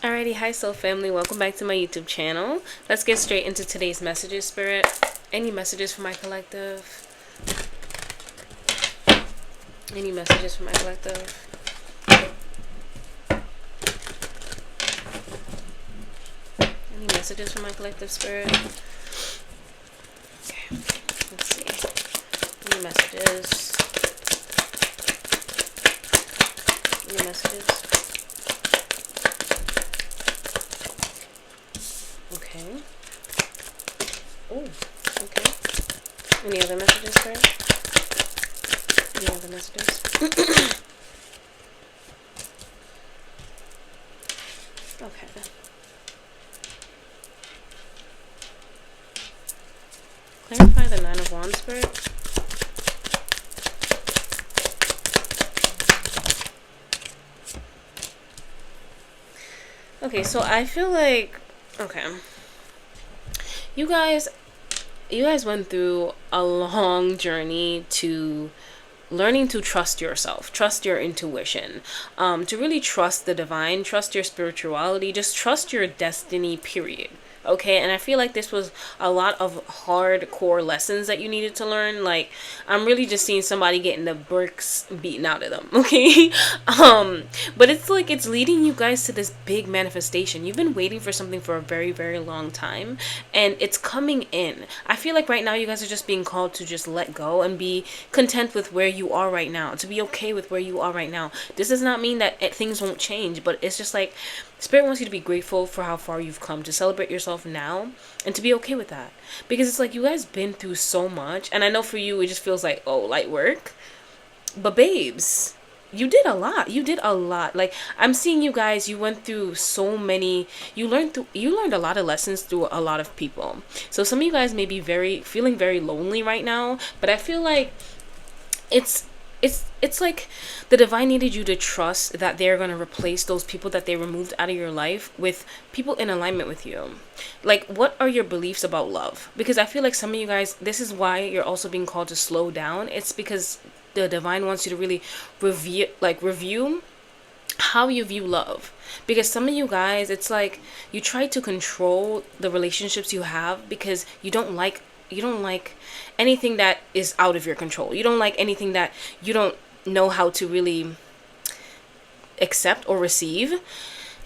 Alrighty, hi soul family, welcome back to my YouTube channel. Let's get straight into today's messages, Spirit. Any messages for my collective? Any messages for my collective? Any messages for my collective, Spirit? Okay, let's see. Any messages? Any messages? Okay. Oh, okay. Any other messages, Spirit? Any other messages? Okay. Clarify the Nine of Wands, Spirit. Okay, so I feel like, okay, you guys went through a long journey to learning to trust yourself, trust your intuition, to really trust the divine, trust your spirituality, just trust your destiny, period. Okay, and I feel like this was a lot of hardcore lessons that you needed to learn. Like, I'm really just seeing somebody getting the bricks beaten out of them, okay? But it's like it's leading you guys to this big manifestation. You've been waiting for something for a very, very long time, and it's coming in. I feel like right now you guys are just being called to just let go and be content with where you are right now, to be okay with where you are right now. This does not mean that things won't change, but it's just like Spirit wants you to be grateful for how far you've come, to celebrate yourself now, and to be okay with that. Because it's like you guys been through so much, and I know for you it just feels like, oh, light work. But babes, you did a lot. You did a lot. Like, I'm seeing you guys, you went through so many, you learned a lot of lessons through a lot of people. So some of you guys may be feeling very lonely right now, but I feel like it's like the divine needed you to trust that they're going to replace those people that they removed out of your life with people in alignment with you. Like, what are your beliefs about love? Because I feel like some of you guys, this is why you're also being called to slow down. It's because the divine wants you to really review how you view love. Because some of you guys, it's like you try to control the relationships you have because you don't like anything that is out of your control. You don't like anything that you don't know how to really accept or receive.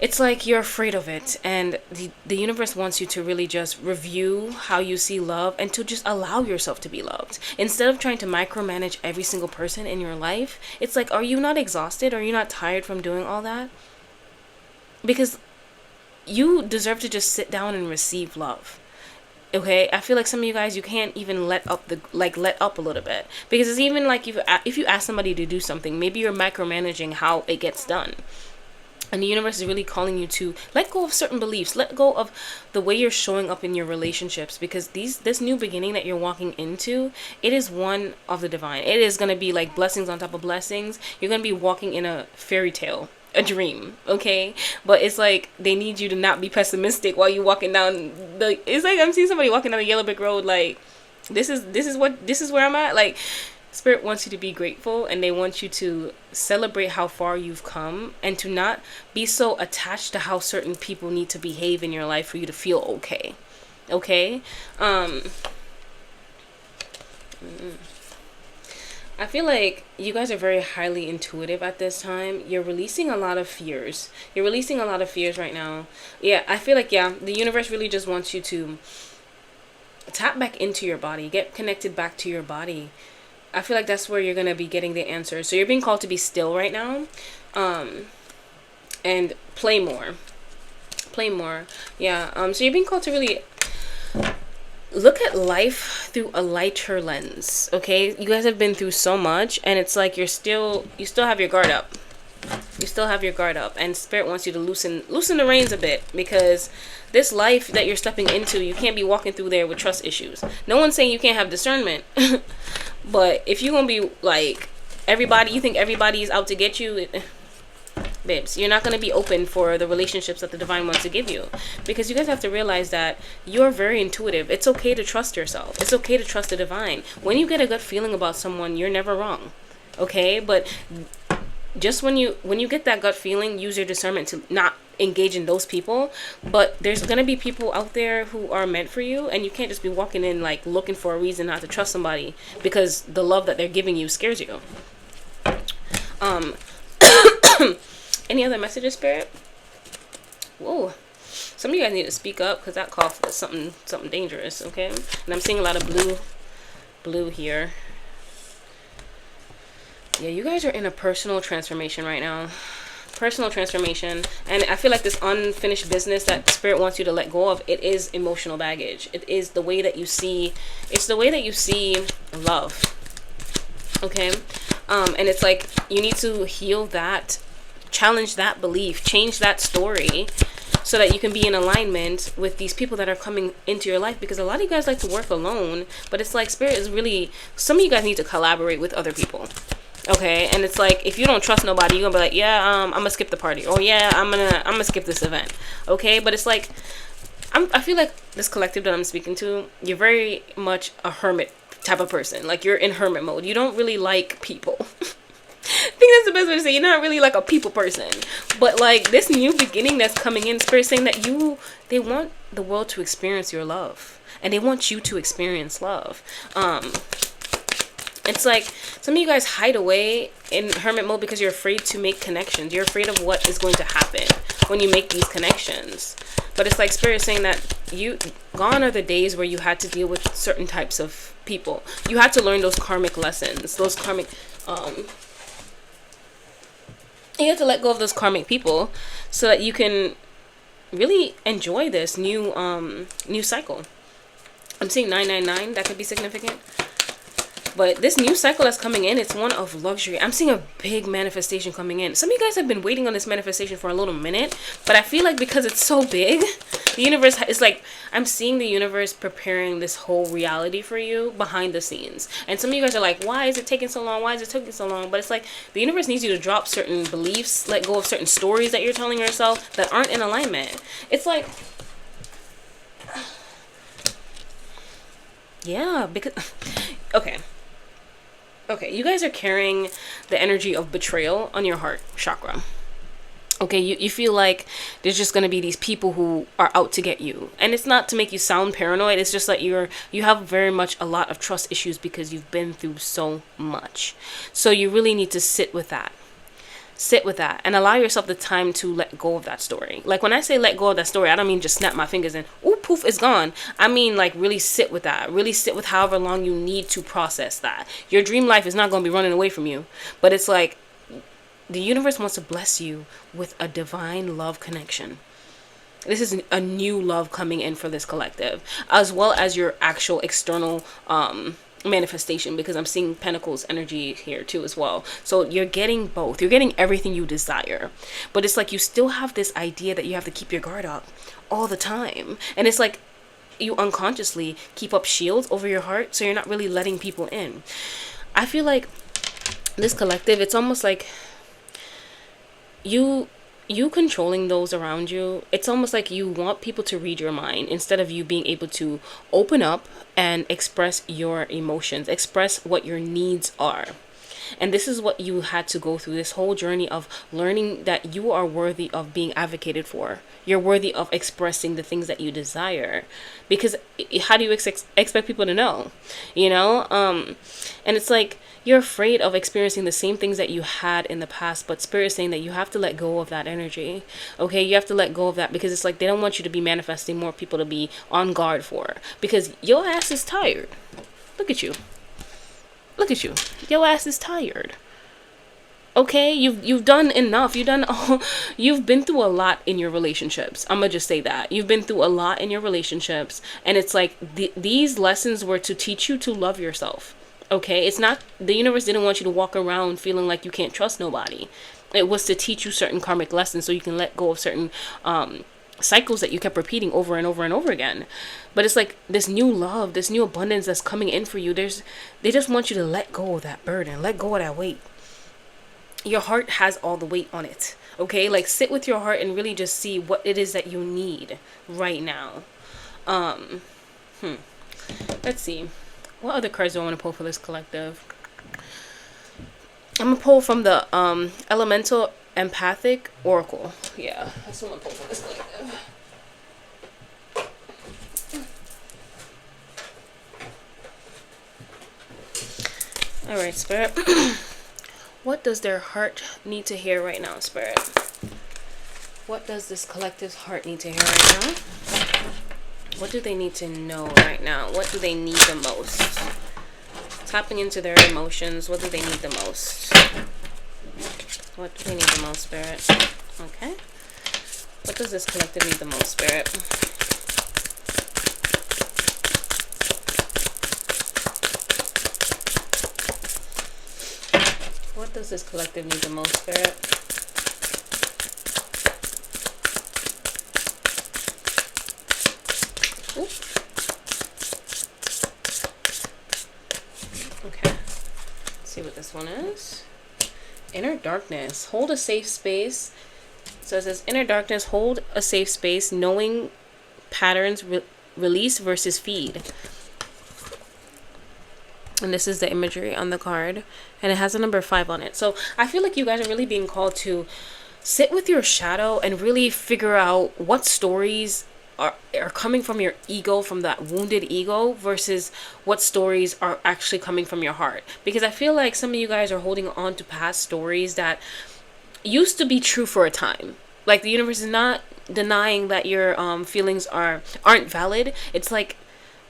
It's like you're afraid of it, and the universe wants you to really just review how you see love and to just allow yourself to be loved. Instead of trying to micromanage every single person in your life, it's like, are you not exhausted? Are you not tired from doing all that? Because you deserve to just sit down and receive love. Okay, I feel like some of you guys, you can't even let up a little bit, because it's even like if you ask somebody to do something, maybe you're micromanaging how it gets done, and the universe is really calling you to let go of certain beliefs, let go of the way you're showing up in your relationships, because this new beginning that you're walking into, it is one of the divine. It is going to be like blessings on top of blessings. You're going to be walking in a fairy tale, a dream, okay? But it's like they need you to not be pessimistic while you're walking down it's like I'm seeing somebody walking down the yellow brick road, like this is where I'm at. Like, Spirit wants you to be grateful, and they want you to celebrate how far you've come, and to not be so attached to how certain people need to behave in your life for you to feel okay. I feel like you guys are very highly intuitive at this time. You're releasing a lot of fears. You're releasing a lot of fears right now. Yeah, I feel like, yeah, the universe really just wants you to tap back into your body. Get connected back to your body. I feel like that's where you're going to be getting the answers. So you're being called to be still right now. And play more. Yeah. So you're being called to really look at life through a lighter lens. Okay, you guys have been through so much, and it's like you still have your guard up. And Spirit wants you to loosen the reins a bit, because this life that you're stepping into, you can't be walking through there with trust issues. No one's saying you can't have discernment, but if you're gonna be like everybody, you think everybody is out to get you, babes, you're not going to be open for the relationships that the divine wants to give you, because you guys have to realize that you're very intuitive. It's okay to trust yourself. It's okay to trust the divine. When you get a gut feeling about someone, you're never wrong. Okay, but just when you get that gut feeling, use your discernment to not engage in those people. But there's gonna be people out there who are meant for you, and you can't just be walking in like looking for a reason not to trust somebody because the love that they're giving you scares you. um any other messages, Spirit? Whoa, some of you guys need to speak up because that cough is something dangerous. Okay, and I'm seeing a lot of blue here. Yeah, you guys are in a personal transformation right now. Personal transformation. And I feel like this unfinished business that Spirit wants you to let go of, it is emotional baggage. It is the way that you see, it's the way that you see love. Okay? And it's like you need to heal that, challenge that belief, change that story so that you can be in alignment with these people that are coming into your life, because a lot of you guys like to work alone, but it's like Spirit is really, some of you guys need to collaborate with other people. Okay, and it's like if you don't trust nobody, you're gonna be like, yeah, I'm gonna skip the party. Oh yeah, I'm gonna skip this event. Okay, but it's like I feel like this collective that I'm speaking to, you're very much a hermit type of person. Like you're in hermit mode. You don't really like people. I think that's the best way to say. You're not really like a people person. But like this new beginning that's coming in, Spirit saying that they want the world to experience your love, and they want you to experience love. It's like some of you guys hide away in hermit mode because you're afraid to make connections. You're afraid of what is going to happen when you make these connections. But it's like Spirit is saying that gone are the days where you had to deal with certain types of people. You had to learn those karmic lessons, those karmic, you have to let go of those karmic people so that you can really enjoy this new cycle. I'm seeing 999. That could be significant. But this new cycle that's coming in, it's one of luxury. I'm seeing a big manifestation coming in. Some of you guys have been waiting on this manifestation for a little minute, but I feel like because it's so big, the universe is like, I'm seeing the universe preparing this whole reality for you behind the scenes. And some of you guys are like, why is it taking so long? Why is it taking so long? But it's like the universe needs you to drop certain beliefs, let go of certain stories that you're telling yourself that aren't in alignment. It's like, yeah, because, Okay, you guys are carrying the energy of betrayal on your heart chakra. Okay, you feel like there's just going to be these people who are out to get you. And it's not to make you sound paranoid. It's just that you have very much a lot of trust issues because you've been through so much. So you really need to sit with that. Sit with that and allow yourself the time to let go of that story. Like when I say let go of that story, I don't mean just snap my fingers and ooh, poof, it's gone. I mean like really sit with that. Really sit with however long you need to process that. Your dream life is not going to be running away from you. But it's like the universe wants to bless you with a divine love connection. This is a new love coming in for this collective, as well as your actual external manifestation, because I'm seeing Pentacles energy here too as well. So you're getting both. You're getting everything you desire, but it's like you still have this idea that you have to keep your guard up all the time, and it's like you unconsciously keep up shields over your heart, so you're not really letting people in. I feel like this collective, it's almost like you controlling those around you. It's almost like you want people to read your mind instead of you being able to open up and express your emotions, express what your needs are. And this is what you had to go through, this whole journey of learning that you are worthy of being advocated for. You're worthy of expressing the things that you desire, because how do you expect people to know, and it's like you're afraid of experiencing the same things that you had in the past, but Spirit is saying that you have to let go of that energy. Okay, you have to let go of that, because it's like they don't want you to be manifesting more people to be on guard for, because your ass is tired. Look at you. Your ass is tired. Okay, you've done enough. You've been through a lot in your relationships. I'm gonna just say that you've been through a lot in your relationships, and it's like these lessons were to teach you to love yourself. Okay, it's not, the universe didn't want you to walk around feeling like you can't trust nobody. It was to teach you certain karmic lessons so you can let go of certain cycles that you kept repeating over and over and over again. But it's like this new love, this new abundance that's coming in for you. They just want you to let go of that burden, let go of that weight. Your heart has all the weight on it. Okay, like sit with your heart and really just see what it is that you need right now. Let's see. What other cards do I want to pull for this collective? I'm gonna pull from the Elemental Empathic Oracle. Yeah, that's what I'm gonna pull from this collective. Alright, Spirit. What does their heart need to hear right now, Spirit? What does this collective's heart need to hear right now? What do they need to know right now? What do they need the most? Tapping into their emotions. What do they need the most? What do they need the most, Spirit? Okay. What does this collective need the most, Spirit? What does this collective need the most, Spirit? Ooh. Okay. Let's see what this one is. Inner darkness. Hold a safe space. So it says, inner darkness, hold a safe space, knowing patterns, release versus feed. And this is the imagery on the card. And it has a number 5 on it. So I feel like you guys are really being called to sit with your shadow and really figure out what stories are coming from your ego, from that wounded ego, versus what stories are actually coming from your heart. Because I feel like some of you guys are holding on to past stories that used to be true for a time. Like, the universe is not denying that your feelings aren't valid. It's like,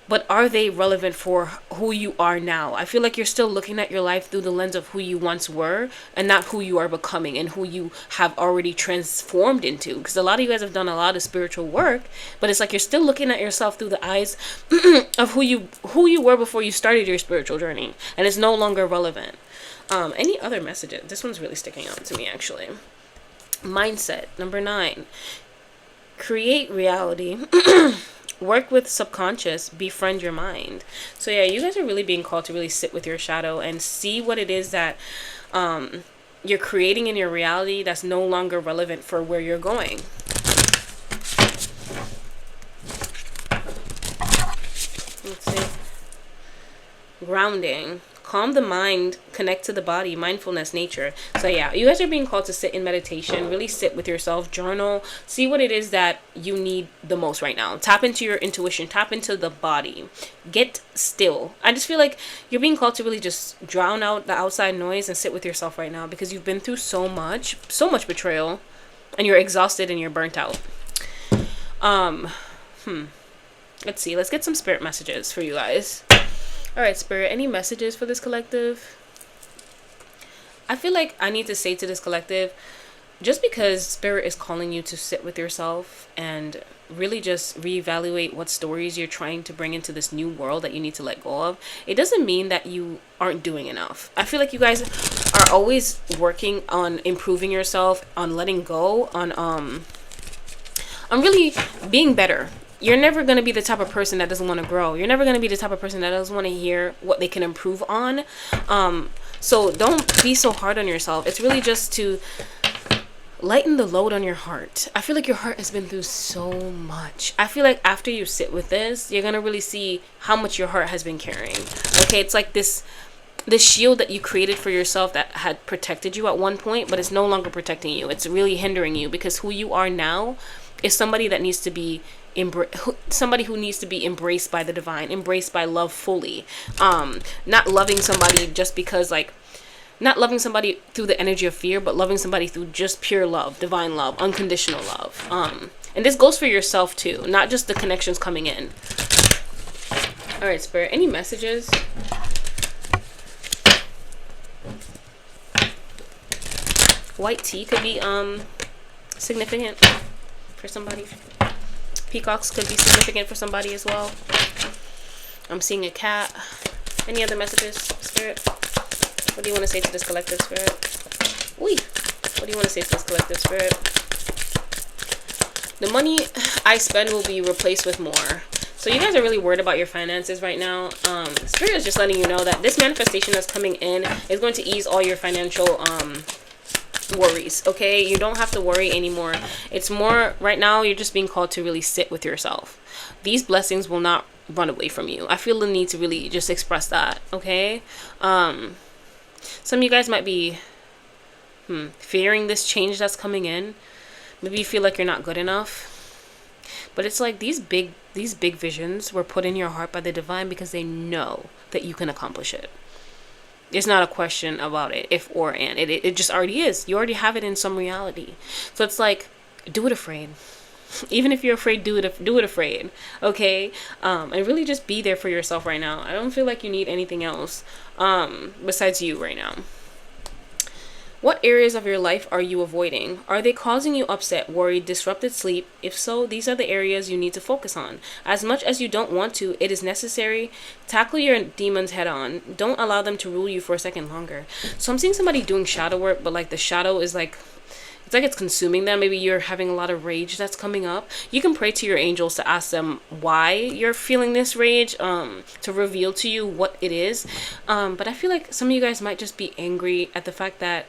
but are they relevant for who you are now? I feel like you're still looking at your life through the lens of who you once were and not who you are becoming and who you have already transformed into. Because a lot of you guys have done a lot of spiritual work, but it's like you're still looking at yourself through the eyes of who you were before you started your spiritual journey, and it's no longer relevant. Any other messages? This one's really sticking out to me, actually. Mindset, number 9. Create reality. Work with subconscious, befriend your mind. So yeah, you guys are really being called to really sit with your shadow and see what it is that you're creating in your reality that's no longer relevant for where you're going. Let's see. Grounding. Calm the mind, connect to the body, mindfulness, nature. So yeah, you guys are being called to sit in meditation, really sit with yourself, journal, see what it is that you need the most right now. Tap into your intuition, tap into the body, get still. I just feel like you're being called to really just drown out the outside noise and sit with yourself right now, because you've been through so much betrayal, and you're exhausted and you're burnt out. Let's see, let's get some spirit messages for you guys. All right, Spirit, any messages for this collective? I feel like I need to say to this collective, just because Spirit is calling you to sit with yourself and really just reevaluate what stories you're trying to bring into this new world that you need to let go of, it doesn't mean that you aren't doing enough. I feel like you guys are always working on improving yourself, on letting go, on really being better. You're never going to be the type of person that doesn't want to grow. You're never going to be the type of person that doesn't want to hear what they can improve on. So don't be so hard on yourself. It's really just to lighten the load on your heart. I feel like your heart has been through so much. I feel like after you sit with this, you're going to really see how much your heart has been carrying. Okay, it's like this shield that you created for yourself that had protected you at one point, but it's no longer protecting you. It's really hindering you, because who you are now is somebody that needs to be somebody who needs to be embraced by the divine, embraced by love fully. Not loving somebody just because, like, not loving somebody through the energy of fear, but loving somebody through just pure love, divine love, unconditional love. And this goes for yourself too, not just the connections coming in. All right, Spirit, any messages? White tea could be significant for somebody. Peacocks could be significant for somebody as well. I'm seeing a cat. Any other messages, Spirit? What do you want to say to this collective, Spirit? Ooh. What do you want to say to this collective, Spirit? The money I spend will be replaced with more. So you guys are really worried about your finances right now. Spirit is just letting you know that this manifestation that's coming in is going to ease all your financial worries. Okay, you don't have to worry anymore. It's more right now, you're just being called to really sit with yourself. These blessings will not run away from you. I feel the need to really just express that. Okay, Some of you guys might be fearing this change that's coming in. Maybe you feel like you're not good enough. But it's like these big visions were put in your heart by the divine because they know that you can accomplish it. There's not a question about it, if or and. It just already is. You already have it in some reality. So it's like, do it afraid. Even if you're afraid, do it afraid. Okay? And really just be there for yourself right now. I don't feel like you need anything else besides you right now. What areas of your life are you avoiding? Are they causing you upset, worried, disrupted sleep? If so, these are the areas you need to focus on. As much as you don't want to, it is necessary. Tackle your demons head on. Don't allow them to rule you for a second longer. So I'm seeing somebody doing shadow work, but like the shadow is like, it's like it's consuming them. Maybe you're having a lot of rage that's coming up. You can pray to your angels to ask them why you're feeling this rage, to reveal to you what it is. But I feel like some of you guys might just be angry at the fact that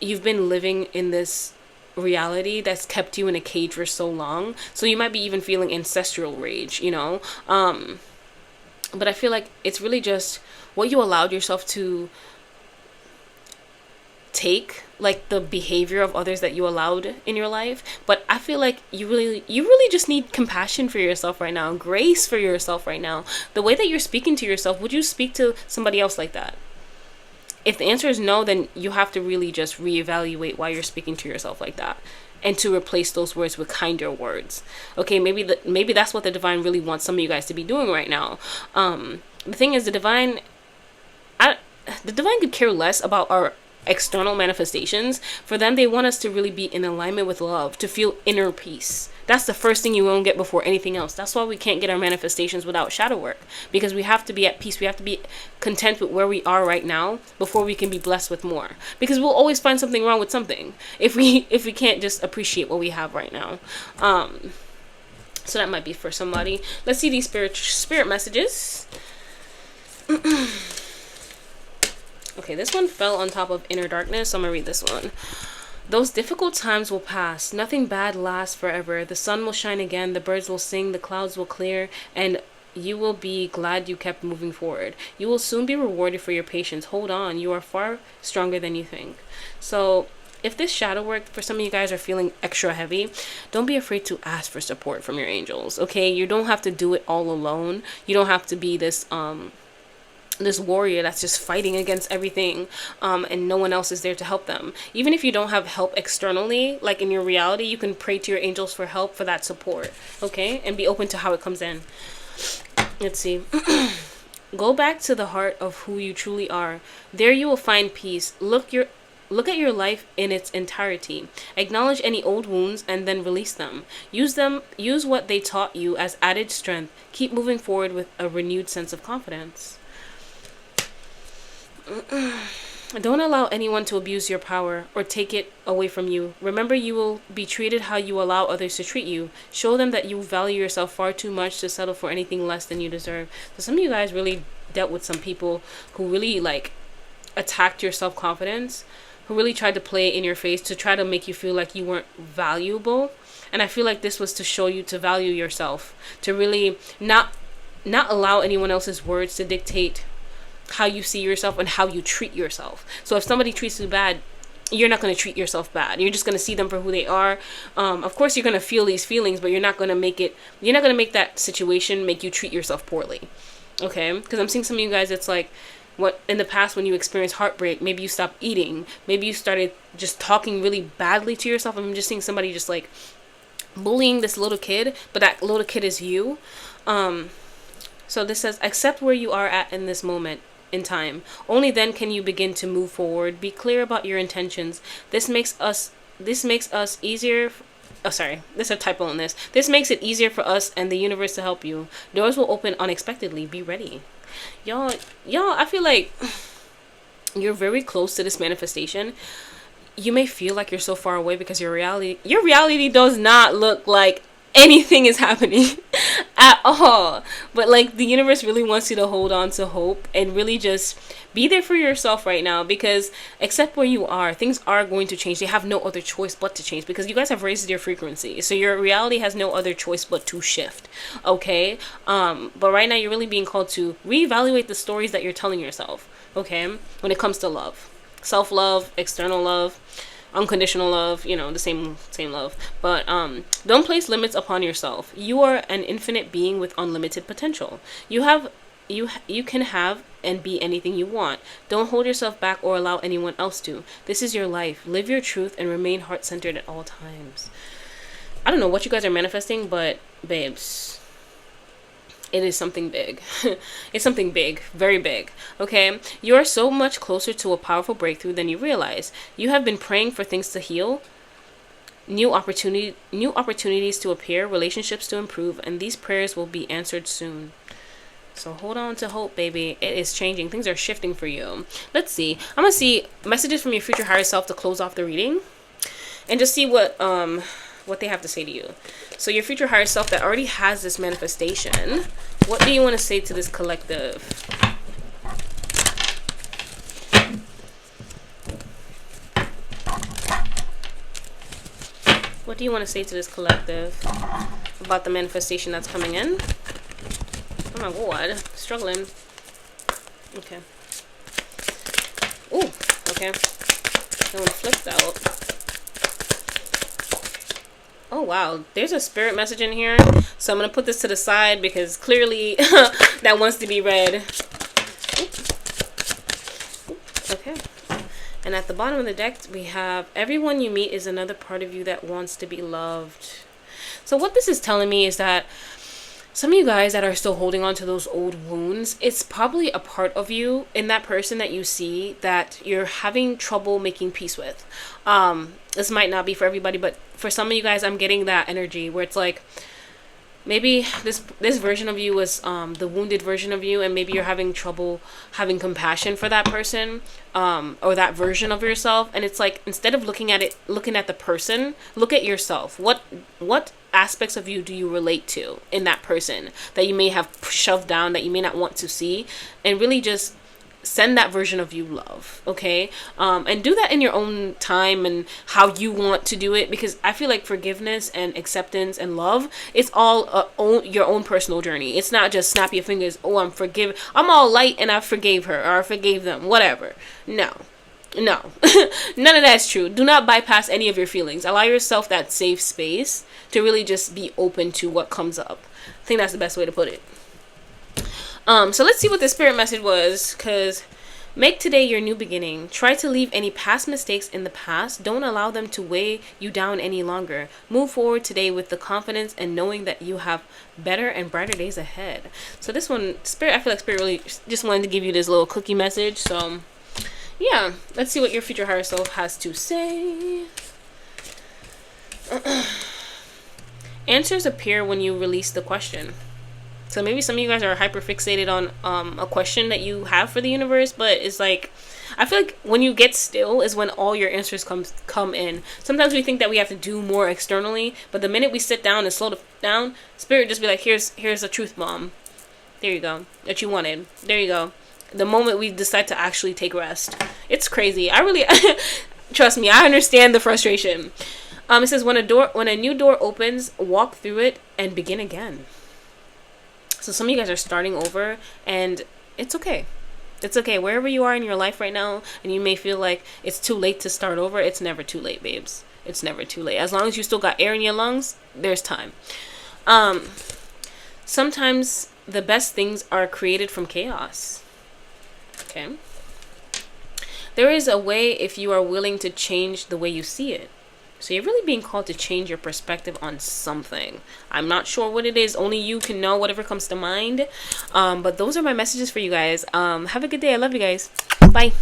you've been living in this reality that's kept you in a cage for so long. So you might be even feeling ancestral rage, you know? But I feel like it's really just what you allowed yourself to take, like the behavior of others that you allowed in your life. But I feel like you really just need compassion for yourself right now, grace for yourself right now. The way that you're speaking to yourself, would you speak to somebody else like that? If the answer is no, then you have to really just reevaluate why you're speaking to yourself like that, and to replace those words with kinder words. Okay, maybe that's what the divine really wants some of you guys to be doing right now. The thing is, the divine could care less about our external manifestations. For them, they want us to really be in alignment with love, to feel inner peace. That's the first thing you won't get before anything else. That's why we can't get our manifestations without shadow work, because we have to be at peace. We have to be content with where we are right now before we can be blessed with more, because we'll always find something wrong with something if we can't just appreciate what we have right now. So that might be for somebody. Let's see these spirit messages. Okay, this one fell on top of inner darkness, so I'm gonna read this one. Those difficult times will pass. Nothing bad lasts forever. The sun will shine again. The birds will sing. The clouds will clear. And you will be glad you kept moving forward. You will soon be rewarded for your patience. Hold on. You are far stronger than you think. So if this shadow work for some of you guys are feeling extra heavy, don't be afraid to ask for support from your angels. Okay? You don't have to do it all alone. You don't have to be this warrior that's just fighting against everything, and no one else is there to help them. Even if you don't have help externally, like in your reality, you can pray to your angels for help, for that support. Okay? And be open to how it comes in. Let's see. Go back to the heart of who you truly are. There you will find peace. Look at your life in its entirety. Acknowledge any old wounds and then release them. Use what they taught you as added strength. Keep moving forward with a renewed sense of confidence. Don't allow anyone to abuse your power or take it away from you. Remember, you will be treated how you allow others to treat you. Show them that you value yourself far too much to settle for anything less than you deserve. So some of you guys really dealt with some people who really like attacked your self-confidence, who really tried to play in your face to try to make you feel like you weren't valuable. And I feel like this was to show you to value yourself, to really not allow anyone else's words to dictate how you see yourself and how you treat yourself. So if somebody treats you bad, you're not going to treat yourself bad. You're just going to see them for who they are. Of course, you're going to feel these feelings, but you're not going to make that situation make you treat yourself poorly. Okay? Because I'm seeing some of you guys, it's like, what in the past when you experienced heartbreak, maybe you stopped eating, maybe you started just talking really badly to yourself. I'm just seeing somebody just like bullying this little kid, but that little kid is you. So this says, accept where you are at in this moment in time. Only then can you begin to move forward. Be clear about your intentions. This makes us easier. Oh, sorry, there's a typo on this. This makes it easier for us and the universe to help you. Doors will open unexpectedly. Be ready. Y'all, I feel like you're very close to this manifestation. You may feel like you're so far away because your reality does not look like anything is happening at all. But like the universe really wants you to hold on to hope and really just be there for yourself right now, because except where you are, things are going to change. They have no other choice but to change, because you guys have raised your frequency. So your reality has no other choice but to shift. Okay? But right now you're really being called to reevaluate the stories that you're telling yourself. okay, when it comes to love. Self-love, external love, unconditional love, you know, the same love. But don't place limits upon yourself. You are an infinite being with unlimited potential. You can have and be anything you want. Don't hold yourself back or allow anyone else to. This is your life. Live your truth and remain heart-centered at all times. I don't know what you guys are manifesting, but babes, it is something big. It's something big, very big. Okay, you are so much closer to a powerful breakthrough than you realize. You have been praying for things to heal, new opportunities to appear, relationships to improve, and these prayers will be answered soon. So hold on to hope, baby. It is changing. Things are shifting for you. Let's see. I'm gonna see messages from your future higher self to close off the reading, and just see what they have to say to you. So your future higher self that already has this manifestation, what do you want to say to this collective? What do you want to say to this collective about the manifestation that's coming in? Oh my god, struggling. Okay. Ooh, okay. That one flipped out. Oh wow, there's a spirit message in here. So I'm going to put this to the side because clearly that wants to be read. Okay. And at the bottom of the deck, we have everyone you meet is another part of you that wants to be loved. So what this is telling me is that some of you guys that are still holding on to those old wounds, it's probably a part of you in that person that you see that you're having trouble making peace with. This might not be for everybody, but for some of you guys, I'm getting that energy where it's like, maybe this version of you was the wounded version of you, and maybe you're having trouble having compassion for that person, or that version of yourself. And it's like, instead of looking at the person, look at yourself. What aspects of you do you relate to in that person that you may have shoved down, that you may not want to see, and really just send that version of you love, okay? And do that in your own time and how you want to do it, because I feel like forgiveness and acceptance and love, it's all your own personal journey. It's not just snap your fingers, oh, I'm all light and I forgave her or I forgave them, whatever. No. None of that's true. Do not bypass any of your feelings. Allow yourself that safe space to really just be open to what comes up. I think that's the best way to put it. So let's see what the spirit message was, because make today your new beginning. Try to leave any past mistakes in the past. Don't allow them to weigh you down any longer. Move forward today with the confidence and knowing that you have better and brighter days ahead. So this one, Spirit, I feel like Spirit really just wanted to give you this little cookie message. So yeah, let's see what your future higher self has to say. Answers appear when you release the question. So maybe some of you guys are hyper fixated on a question that you have for the universe, but it's like, I feel like when you get still is when all your answers come in. Sometimes we think that we have to do more externally, but the minute we sit down and slow down, Spirit just be like, here's a truth bomb. There you go. That you wanted. There you go. The moment we decide to actually take rest. It's crazy. I really trust me, I understand the frustration. It says when a new door opens, walk through it and begin again. So some of you guys are starting over, and it's okay. It's okay. Wherever you are in your life right now, and you may feel like it's too late to start over, it's never too late, babes. It's never too late. As long as you still got air in your lungs, there's time. Sometimes the best things are created from chaos. Okay. There is a way if you are willing to change the way you see it. So you're really being called to change your perspective on something. I'm not sure what it is. Only you can know, whatever comes to mind. But those are my messages for you guys. Have a good day. I love you guys. Bye.